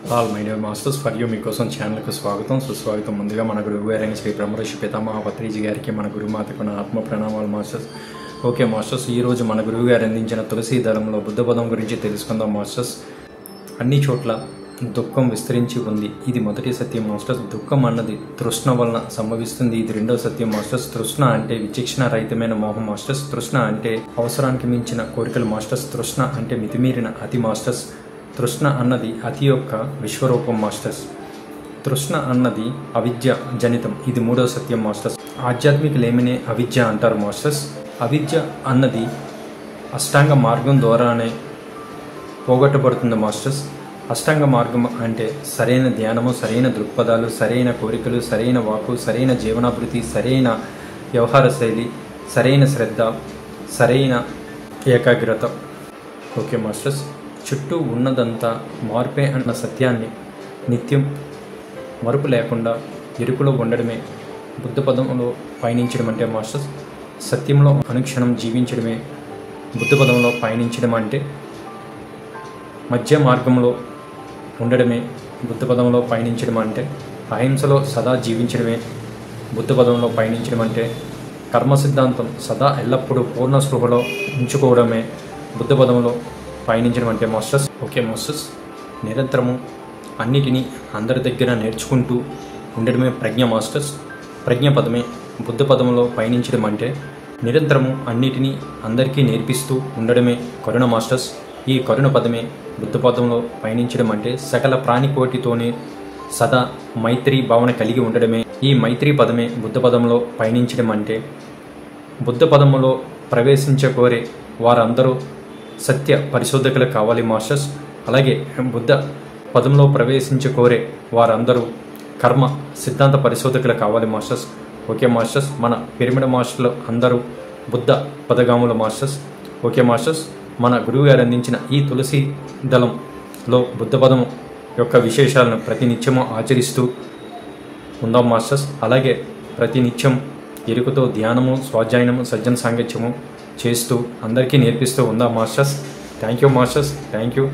All my dear masters for you మీకోసం ఛానల్కు స్వాగతం సుస్వాగతం. ముందుగా మన గురువు గారైన శ్రీ బ్రహ్మర్షి పితామహ పత్రిజీ గారికి మన గురుమాతకు నా ఆత్మ ప్రణామాలు మాస్టర్స్. ఓకే మాస్టర్స్, ఈరోజు మన గురువు గారు అందించిన తులసి దళంలో బుద్ధ పదం గురించి తెలుసుకుందాం మాస్టర్స్. అన్ని చోట్ల దుఃఖం విస్తరించి ఉంది, ఇది మొదటి సత్యం మాస్టర్స్. దుఃఖం అన్నది తృష్ణ వలన సంభవిస్తుంది, ఇది రెండవ సత్యం మాస్టర్స్. తృష్ణ అంటే విచక్షణ రహితమైన మోహం మాస్టర్స్. తృష్ణ అంటే అవసరానికి మించిన కోరికలు మాస్టర్స్. తృష్ణ అంటే మితిమీరిన అతి మాస్టర్స్. తృష్ణ అన్నది అతి యొక్క విశ్వరూపం మాస్టర్స్. తృష్ణ అన్నది అవిద్య జనితం, ఇది మూడవ సత్యం మాస్టర్స్. ఆధ్యాత్మిక లేమినే అవిద్య అంటారు మాస్టర్స్. అవిద్య అన్నది అష్టాంగ మార్గం ద్వారానే పోగొట్టబడుతుంది మాస్టర్స్. అష్టాంగ మార్గం అంటే సరైన ధ్యానము, సరైన దృక్పథాలు, సరైన కోరికలు, సరైన వాకు, సరైన జీవనాభివృద్ధి, సరైన వ్యవహార శైలి, సరైన శ్రద్ధ, సరైన ఏకాగ్రత. ఓకే మాస్టర్స్, చుట్టూ ఉన్నదంతా మార్పే అన్న సత్యాన్ని నిత్యం మరుపు లేకుండా ఎరుకులో ఉండడమే బుద్ధ పదంలో పయనించడం అంటే మాస్టర్స్. సత్యంలో అనుక్షణం జీవించడమే బుద్ధ పదంలో పయనించడం అంటే. మధ్య మార్గంలో ఉండడమే బుద్ధ పదంలో పయనించడం అంటే. అహింసలో సదా జీవించడమే బుద్ధ పదంలో పయనించడం అంటే. కర్మ సిద్ధాంతం సదా ఎల్లప్పుడూ పూర్ణ స్పృహలో ఉంచుకోవడమే బుద్ధ పదంలో పయనించడం అంటే మాస్టర్స్. ఓకే మాస్టర్స్, నిరంతరము అన్నిటినీ అందరి దగ్గర నేర్చుకుంటూ ఉండడమే ప్రజ్ఞ మాస్టర్స్. ప్రజ్ఞ పదమే బుద్ధ పదంలో పయనించడం అంటే. నిరంతరము అన్నిటినీ అందరికీ నేర్పిస్తూ ఉండడమే కరుణ మాస్టర్స్. ఈ కరుణ పదమే బుద్ధ పదంలో పయనించడం అంటే. సకల ప్రాణికోటితోనే సదా మైత్రి భావన కలిగి ఉండడమే ఈ మైత్రి పదమే బుద్ధ పదంలో పయనించడం అంటే. బుద్ధ పదములో ప్రవేశించకోరే వారందరూ సత్య పరిశోధకులు కావాలి మాస్టర్స్. అలాగే బుద్ధ పదంలో ప్రవేశించకోరే వారందరూ కర్మ సిద్ధాంత పరిశోధకులు కావాలి మాస్టర్స్. ఓకే మాస్టర్స్, మన పిరమిడ్ మాస్టర్లు అందరూ బుద్ధ పదగాముల మాస్టర్స్. ఓకే మాస్టర్స్, మన గురువు గారు అందించిన ఈ తులసి దళంలో బుద్ధ పదము యొక్క విశేషాలను ప్రతినిత్యము ఆచరిస్తూ ఉందాం మాస్టర్స్. అలాగే ప్రతినిత్యం ఎరుకతో ధ్యానము, స్వాధ్యాయనము, సజ్జన సాంగత్యము చేస్తూ అందరికీ నేర్పిస్తూ ఉందాం masters. Thank you masters, thank you.